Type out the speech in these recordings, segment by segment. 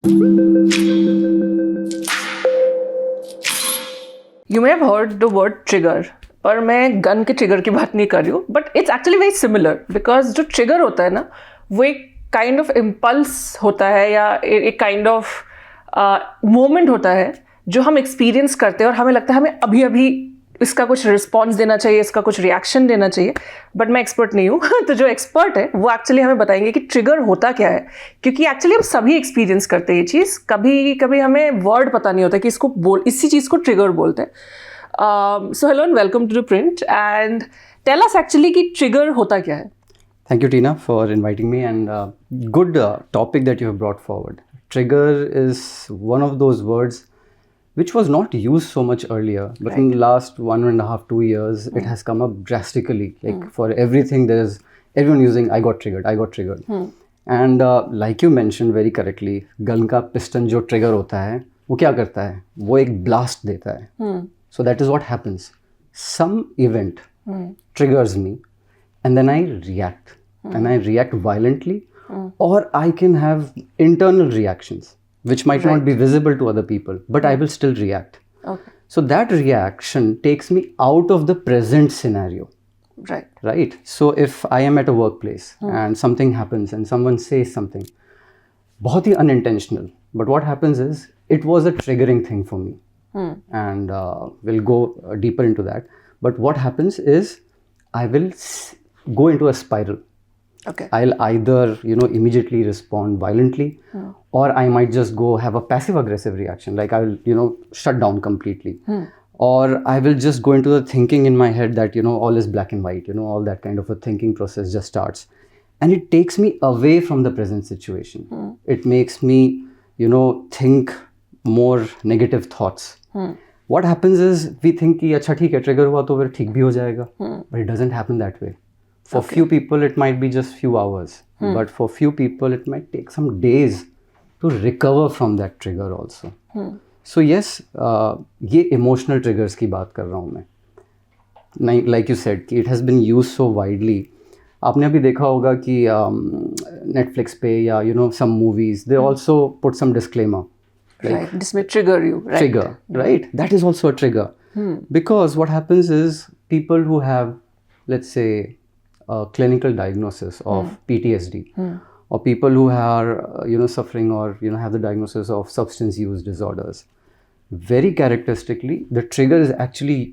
You may have heard the word trigger, पर मैं gun के ट्रिगर की बात नहीं कर रही हूँ, but it's actually very similar because जो ट्रिगर होता है ना वो एक काइंड ऑफ इम्पल्स होता है या एक काइंड ऑफ मोमेंट होता है जो हम एक्सपीरियंस करते हैं और हमें लगता है हमें अभी अभी इसका कुछ रिस्पॉन्स देना चाहिए, इसका कुछ रिएक्शन देना चाहिए, बट मैं एक्सपर्ट नहीं हूँ तो जो एक्सपर्ट है वो एक्चुअली हमें बताएंगे कि ट्रिगर होता क्या है, क्योंकि एक्चुअली हम सभी एक्सपीरियंस करते हैं ये चीज़, कभी कभी हमें वर्ड पता नहीं होता कि इसको इसी चीज़ को ट्रिगर बोलते हैं. So hello and welcome to ThePrint, and tell us actually कि trigger होता क्या है? Thank you, Tina, for inviting me, and good topic that you have brought forward. Trigger is one of those words which was not used so much earlier, but in the last 1.5, 2 years, it has come up drastically. Like for everything, there's everyone using I got triggered. And like you mentioned very correctly, gun का piston जो trigger होता है, वो क्या करता है? वो एक blast देता है. So that is what happens. Some event triggers me and then I react. And I react violently, or I can have internal reactions which might not be visible to other people, but I will still react. Okay. So that reaction takes me out of the present scenario. Right? So if I am at a workplace and something happens and someone says something, बहुत ही unintentional, but what happens is it was a triggering thing for me. And we'll go deeper into that. But what happens is I will go into a spiral. Okay. I'll either, immediately respond violently, or I might just go have a passive aggressive reaction. Like I will, shut down completely. Or I will just go into the thinking in my head that, all is black and white, all that kind of a thinking process just starts. And it takes me away from the present situation. It makes me, think more negative thoughts. What happens is we think कि अच्छा ठीक है trigger हुआ तो फिर ठीक भी हो जाएगा, but it doesn't happen that way. For few people it might be just few hours, but for few people it might take some days to recover from that trigger also. So yes, ये emotional triggers की बात कर रहा हूँ मैं. Like you said कि it has been used so widely. आपने अभी देखा होगा कि Netflix पे या some movies they also put some disclaimer. Right, this may trigger you. Right? Trigger, right? That is also a trigger. Because what happens is people who have, let's say, a clinical diagnosis of PTSD, or people who are, suffering or, have the diagnosis of substance use disorders, very characteristically, the trigger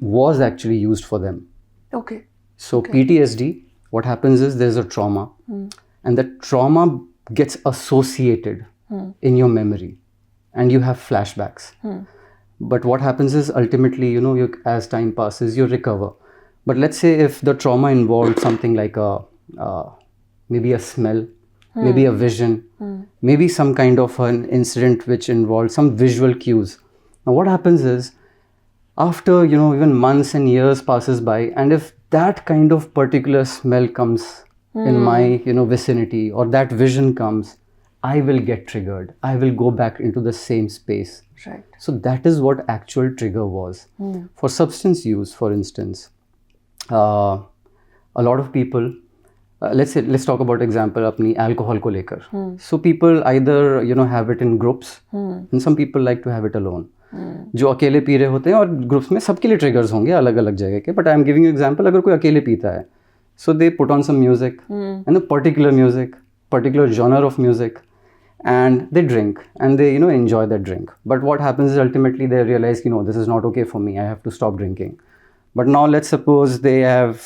was actually used for them. Okay. So PTSD, what happens is there's a trauma, and the trauma gets associated in your memory. And you have flashbacks. But what happens is ultimately, as time passes, you recover. But let's say if the trauma involved something like maybe a smell, maybe a vision, maybe some kind of an incident which involved some visual cues. Now what happens is after, even months and years passes by, and if that kind of particular smell comes in my, vicinity, or that vision comes, I will get triggered. I will go back into the same space. Right. So that is what actual trigger was. For substance use, for instance, a lot of people, let's talk about example अपनी alcohol को लेकर. So people either have it in groups, and some people like to have it alone. जो अकेले P रहे होते हैं और groups में सबके लिए ट्रिगर्स होंगे अलग अलग जगह के. But I am giving you example अगर कोई अकेले पीता है, so they put on some music, and a particular genre of music. And they drink and they enjoy that drink, but what happens is ultimately they realize this is not okay for me, I have to stop drinking. But now let's suppose they have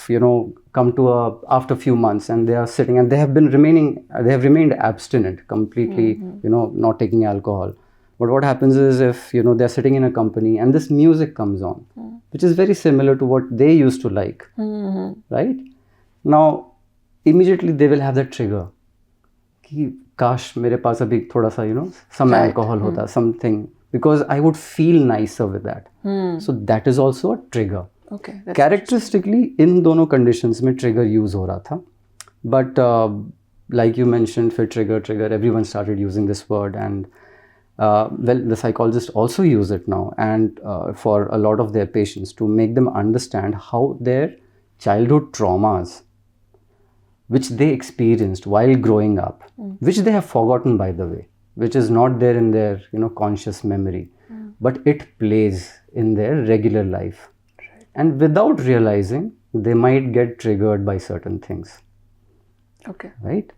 come to after a few months and they are sitting and they have remained abstinent completely, not taking alcohol. But what happens is if they're sitting in a company and this music comes on, which is very similar to what they used to like, right? Now immediately they will have that trigger कि काश मेरे पास अभी थोड़ा सा some alcohol होता, something, because I would feel nicer with that. So that is also a trigger. Okay. Characteristically इन दोनों conditions में trigger use हो रहा था, but like you mentioned, फिर trigger, everyone started using this word, and the psychologists also use it now, and for a lot of their patients to make them understand how their childhood traumas which they experienced while growing up, which they have forgotten, by the way, which is not there in their, conscious memory, but it plays in their regular life. And without realizing, they might get triggered by certain things. Okay. Right?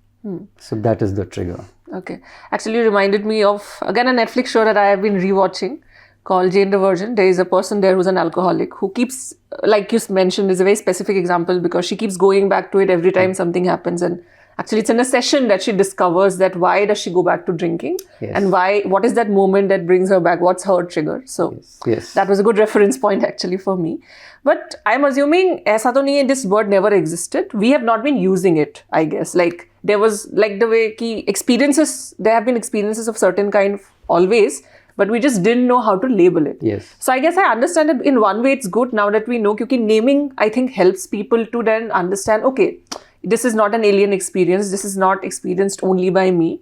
So that is the trigger. Okay. Actually, you reminded me of, again, a Netflix show that I have been rewatching called Jane the Virgin. There is a person there who's an alcoholic who keeps, like you mentioned, is a very specific example because she keeps going back to it every time something happens. And actually, it's in a session that she discovers that why does she go back to drinking, and what is that moment that brings her back? What's her trigger? So yes. That was a good reference point actually for me. But I'm assuming aisa to nahi hai, this word never existed. We have not been using it, I guess. Like there was like the way ki experiences, there have been experiences of certain kind always, but we just didn't know how to label it. Yes. So I guess I understand it in one way. It's good now that we know, because naming, I think, helps people to then understand, okay, this is not an alien experience. This is not experienced only by me.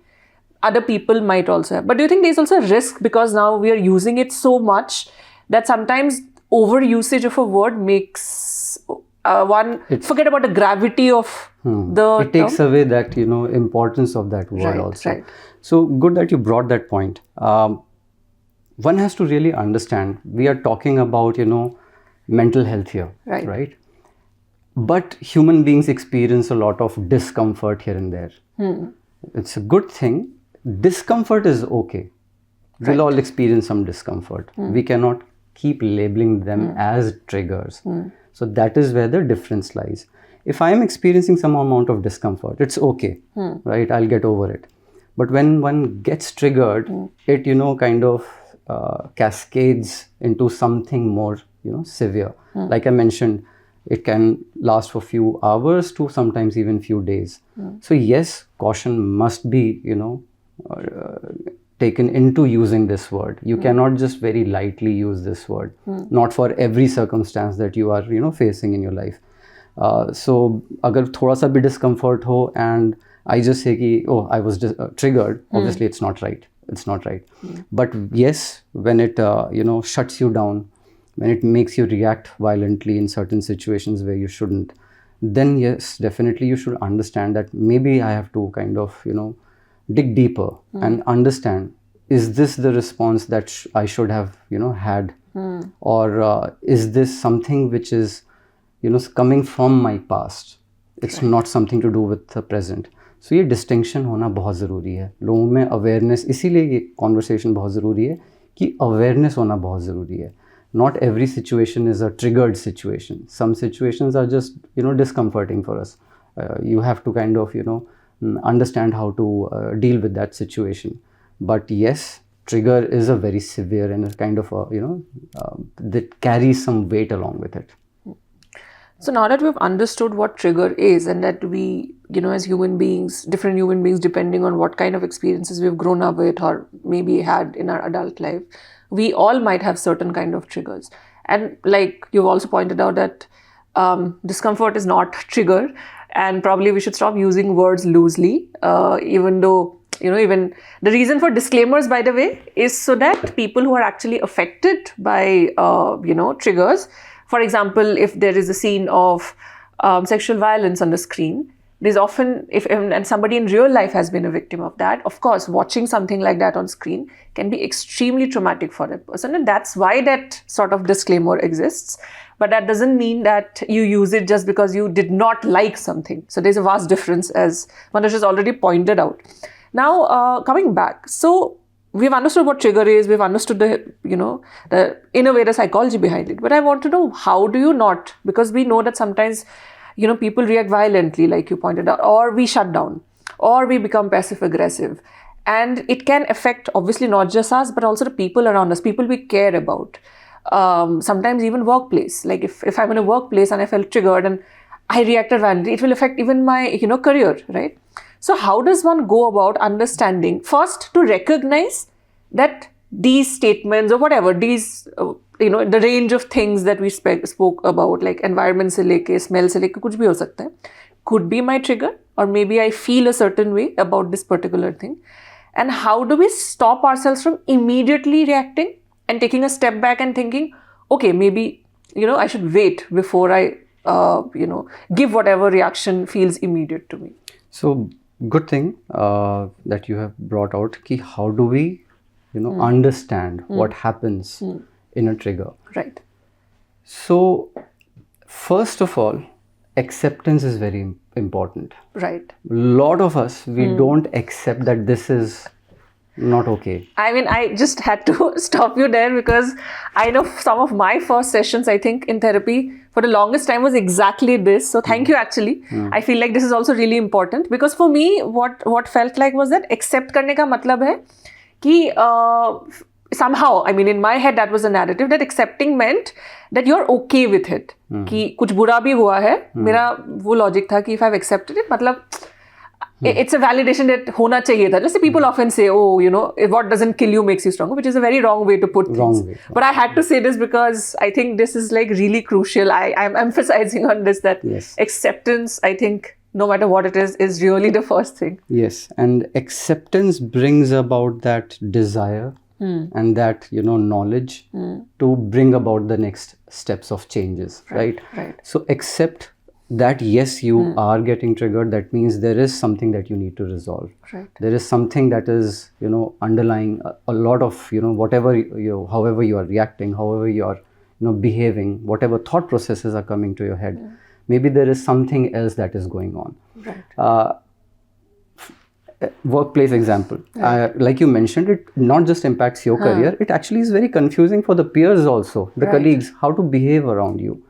Other people might also have. But do you think there's also a risk because now we are using it so much that sometimes over usage of a word makes one forget about the gravity of the it takes away that, importance of that word also. Right. So good that you brought that point. One has to really understand, we are talking about, mental health here, right? But human beings experience a lot of discomfort here and there. It's a good thing. Discomfort is okay. We'll all experience some discomfort. We cannot keep labeling them as triggers. So that is where the difference lies. If I am experiencing some amount of discomfort, it's okay, right? I'll get over it. But when one gets triggered, it, kind of cascades into something more, severe. Like I mentioned, it can last for few hours to sometimes even few days. So yes, caution must be, taken into using this word. You cannot just very lightly use this word, not for every circumstance that you are, facing in your life. So, agar thoda sa bhi discomfort ho and I just say ki, oh, I was just triggered, obviously it's not right. It's not right. But yes, when it, shuts you down, when it makes you react violently in certain situations where you shouldn't, then yes, definitely you should understand that maybe I have to kind of, dig deeper and understand, is this the response that I should have, had? Or is this something which is, coming from my past? It's not something to do with the present. So ये distinction होना बहुत ज़रूरी है लोगों में, awareness, इसीलिए ये conversation बहुत ज़रूरी है कि अवेयरनेस होना बहुत ज़रूरी है. Not every situation is a triggered situation. Some situations are just, discomforting for us. You have to kind of, understand how to deal with that situation. But yes, trigger is a very severe and a kind of, that carries some weight along with it. So now that we've understood what trigger is, and that we, as human beings, different human beings, depending on what kind of experiences we've grown up with or maybe had in our adult life, we all might have certain kind of triggers. And like you've also pointed out that discomfort is not trigger, and probably we should stop using words loosely, even though, even the reason for disclaimers, by the way, is so that people who are actually affected by, triggers, for example, if there is a scene of sexual violence on the screen, there's often, and somebody in real life has been a victim of that, of course, watching something like that on screen can be extremely traumatic for that person. And that's why that sort of disclaimer exists. But that doesn't mean that you use it just because you did not like something. So there's a vast difference, as Mantosh has already pointed out. Now, coming back, so we've understood what trigger is, we've understood the in a way, the psychology behind it. But I want to know, how do you not, because we know that sometimes, people react violently, like you pointed out, or we shut down, or we become passive aggressive. And it can affect, obviously, not just us, but also the people around us, people we care about. Sometimes even workplace. Like if I'm in a workplace and I felt triggered and I reacted violently, it will affect even my, career, right? So how does one go about understanding, first, to recognize that these statements or whatever, these, the range of things that we spoke about, like environment se leke, smell se leke, kuch bhi ho sakta hai, could be my trigger, or maybe I feel a certain way about this particular thing. And how do we stop ourselves from immediately reacting and taking a step back and thinking, okay, maybe, I should wait before I, give whatever reaction feels immediate to me. So good thing that you have brought out ki how do we understand what happens in a trigger. Right. So first of all, acceptance is very important. Right. Lot of us, we don't accept that this is not okay. I mean, I just had to stop you there because I know some of my first sessions, I think, in therapy for the longest time was exactly this. So thank you, actually. I feel like this is also really important because for me, what felt like was that accept करने का मतलब है कि somehow, I mean, in my head, that was a narrative that accepting meant that you're okay with it. कि कुछ बुरा भी हुआ है, मेरा वो logic था कि if I've accepted it, मतलब it's a validation that होना चाहिए था. Let's say people often say, oh, you know, if what doesn't kill you makes you stronger, which is a very wrong way to put things. Wrong way. But I had to say this because I think this is like really crucial. I'm emphasizing on this that Yes. acceptance, I think, no matter what it is really the first thing. Yes, and acceptance brings about that desire and that knowledge to bring about the next steps of changes, right? Right. So accept that yes, you are getting triggered. That means there is something that you need to resolve. Right. There is something that is underlying a lot of whatever however you are reacting, however you are behaving, whatever thought processes are coming to your head. Maybe there is something else that is going on. Right. Workplace example, like you mentioned, it not just impacts your career, it actually is very confusing for the peers also, the colleagues, how to behave around you.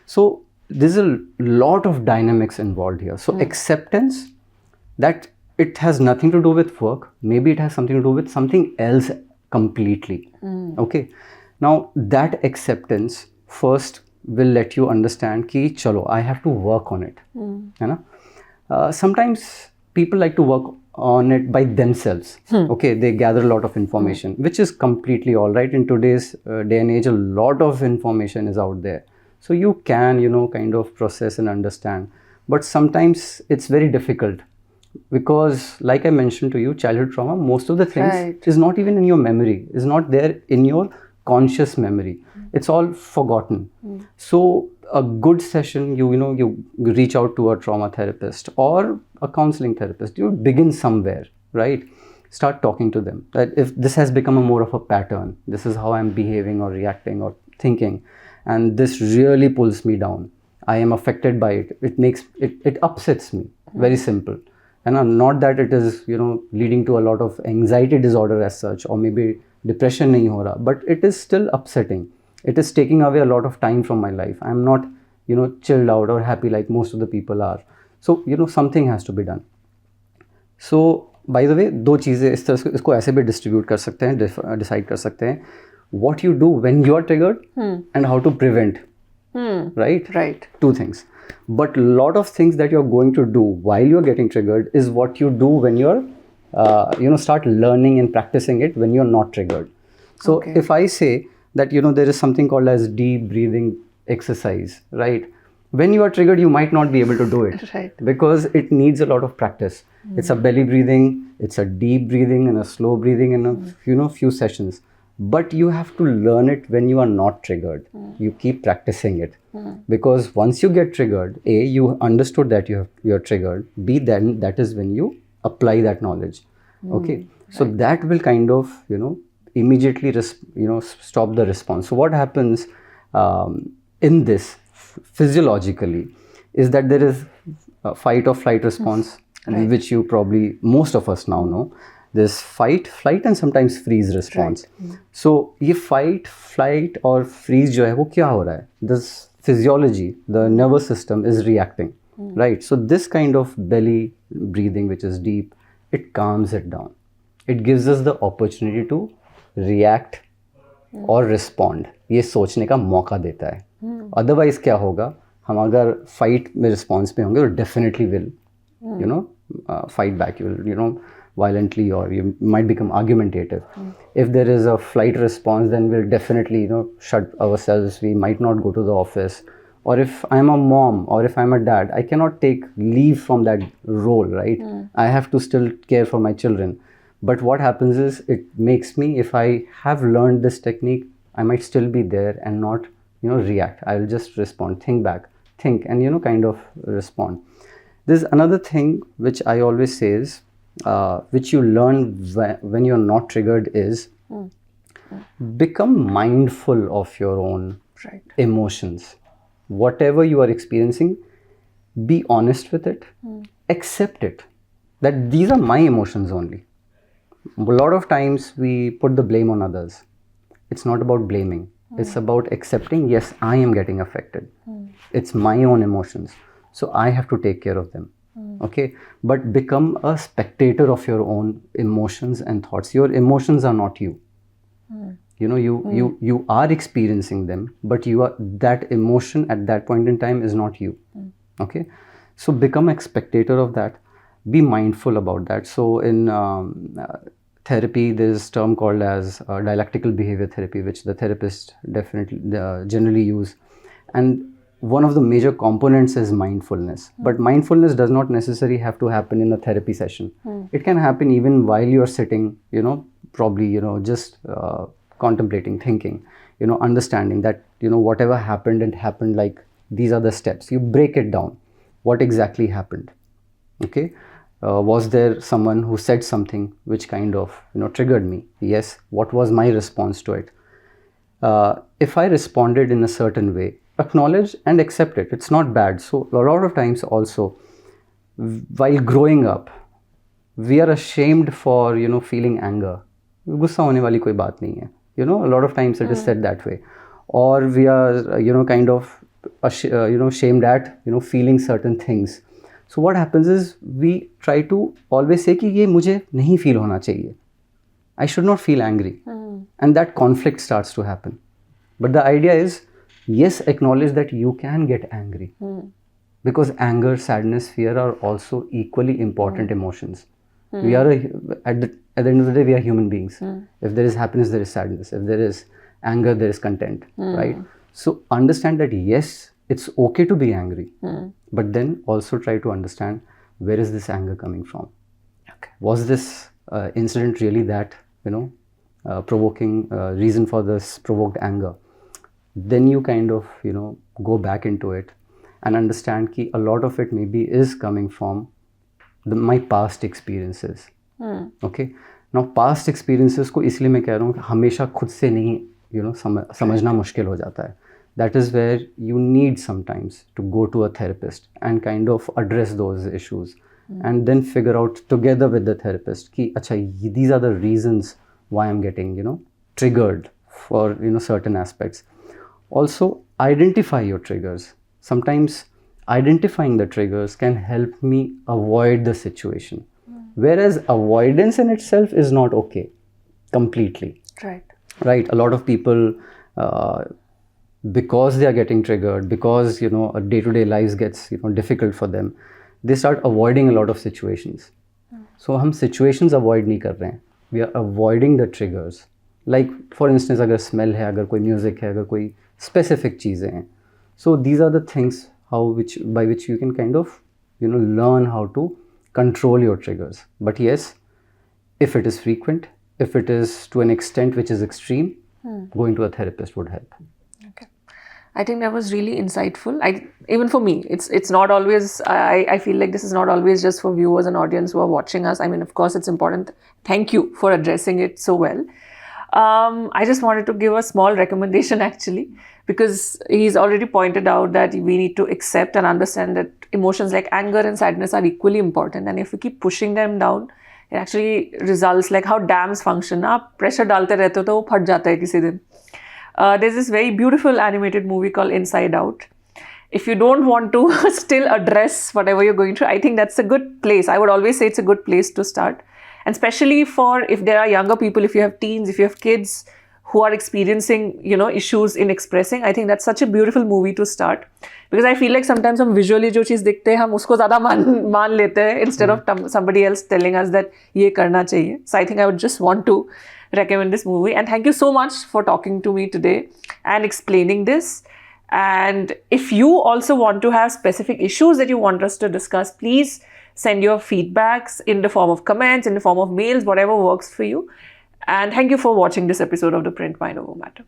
So there's a lot of dynamics involved here. So acceptance that it has nothing to do with work, maybe it has something to do with something else completely. Okay, now that acceptance first will let you understand ki chalo, I have to work on it. Sometimes people like to work on it by themselves. Okay, they gather a lot of information, which is completely all right. In today's day and age, a lot of information is out there, so you can kind of process and understand. But sometimes it's very difficult because, like I mentioned to you, childhood trauma, most of the things is not even in your memory, is not there in your conscious memory. It's all forgotten. So a good session, you reach out to a trauma therapist or a counseling therapist. You begin somewhere, right? Start talking to them that if this has become more of a pattern, this is how I'm behaving or reacting or thinking, and this really pulls me down, I am affected by it, it makes it upsets me. Very simple. And not that it is leading to a lot of anxiety disorder as such, or maybe depression nahi ho raha, but it is still upsetting. It is taking away a lot of time from my life. I'm not chilled out or happy like most of the people are. So something has to be done. So by the way, दो चीज़ें इस तरह से इसको ऐसे भी distribute कर सकते हैं, डिसाइड कर सकते हैं, what you do when you are triggered and how to prevent. Right. Two things. But a lot of things that you're going to do while you're getting triggered is what you do when you're start learning and practicing it when you're not triggered. So if I say that there is something called as deep breathing exercise, right? When you are triggered, you might not be able to do it, right, because it needs a lot of practice. It's a belly breathing, it's a deep breathing and a slow breathing in a few sessions. But you have to learn it when you are not triggered. You keep practicing it, because once you get triggered, A, you understood that you're triggered. B, then that is when you apply that knowledge. Okay, so that will kind of immediately stop the response. So what happens in this physiologically is that there is a fight or flight response, which you probably, most of us now know. There's fight, flight and sometimes freeze response. So ये fight, flight और freeze जो है वो क्या हो रहा है? This physiology, the nervous system is reacting, right? So this kind of belly breathing, which is deep, it calms it down. It gives us the opportunity to react और respond. ये सोचने का मौका देता है. Otherwise क्या होगा? हम अगर fight में response में होंगे तो definitely will fight back. You will violently, or you might become argumentative. If there is a flight response, then we'll definitely shut ourselves. We might not go to the office. Or if I'm a mom or if I'm a dad, I cannot take leave from that role, right? I have to still care for my children. But what happens is, it makes me, if I have learned this technique, I might still be there and not react. I will just respond, think back, think, and kind of respond. There's another thing which I always say is, which you learn when you're not triggered is, become mindful of your own emotions. Whatever you are experiencing, be honest with it, accept it, that these are my emotions only. A lot of times we put the blame on others. It's not about blaming. It's about accepting, yes, I am getting affected. It's my own emotions. So I have to take care of them. Okay? But become a spectator of your own emotions and thoughts. Your emotions are not you. You know, you are experiencing them, but that emotion at that point in time is not you. Okay? So become a spectator of that. Be mindful about that. So in therapy, there is a term called as dialectical behavior therapy, which the therapists definitely generally use. And one of the major components is mindfulness. But mindfulness does not necessarily have to happen in a therapy session. It can happen even while you're sitting, probably, just contemplating, thinking, understanding that, whatever happened, it happened like these are the steps. You break it down. What exactly happened? Okay? Was there someone who said something which kind of, triggered me? Yes. What was my response to it? If I responded in a certain way, acknowledge and accept it. It's not bad. So a lot of times also, while growing up, we are ashamed for, feeling anger. गुस्सा होने वाली कोई बात नहीं है. A lot of times it is said that way. Or we are, kind of, shamed at, feeling certain things. So what happens is we try to always say कि ये मुझे नहीं feel होना चाहिए. I should not feel angry. And that conflict starts to happen. But the idea is, yes, acknowledge that you can get angry. Because anger, sadness, fear are also equally important emotions. We are, at the end of the day, we are human beings. If there is happiness, there is sadness. If there is anger, there is content, right? So understand that, yes, it's okay to be angry. But then also try to understand, where is this anger coming from? Okay. Was this incident really that, provoking reason for this provoked anger? Then you kind of, go back into it and understand that a lot of it maybe is coming from my past experiences. Okay? Now past experiences को इसलिए मैं कह रहा हूँ कि हमेशा खुद से नहीं, समझना मुश्किल हो जाता है. That is where you need sometimes to go to a therapist and kind of address those issues. And then figure out together with the therapist कि अच्छा, these are the reasons why I'm getting, triggered for, certain aspects. Also, identify your triggers. Sometimes identifying the triggers can help me avoid the situation. Whereas avoidance in itself is not okay completely. Right. A lot of people, because they are getting triggered, because, a day-to-day lives gets, difficult for them, they start avoiding a lot of situations. So हम situations avoid नहीं कर रहे हैं. We are avoiding the triggers. Like, for instance, अगर smell है, अगर कोई music है, अगर कोई specific चीज़ें हैं. So these are the things by which you can kind of, learn how to control your triggers. But yes, if it is frequent, if it is to an extent which is extreme, going to a therapist would help. Okay. I think that was really insightful. Even for me, it's not always, I feel like this is not always just for viewers and audience who are watching us. I mean, of course, it's important. Thank you for addressing it so well. I just wanted to give a small recommendation actually, because he's already pointed out that we need to accept and understand that emotions like anger and sadness are equally important. And if we keep pushing them down, it actually results like how dams function. आप pressure डालते रहते हो तो वो फट जाता है किसी दिन. There's this very beautiful animated movie called Inside Out. If you don't want to still address whatever you're going through, I think that's a good place. I would always say it's a good place to start. And especially for if there are younger people, if you have teens, if you have kids who are experiencing, issues in expressing, I think that's such a beautiful movie to start. Because I feel like sometimes हम visually जो चीज़ देखते हैं हम उसको ज़्यादा मान लेते हैं instead of somebody else telling us that ये करना चाहिए. So I think I would just want to recommend this movie. And thank you so much for talking to me today and explaining this. And if you also want to have specific issues that you want us to discuss, please send your feedbacks in the form of comments, in the form of mails, whatever works for you. And thank you for watching this episode of The Print Mind Over Matter.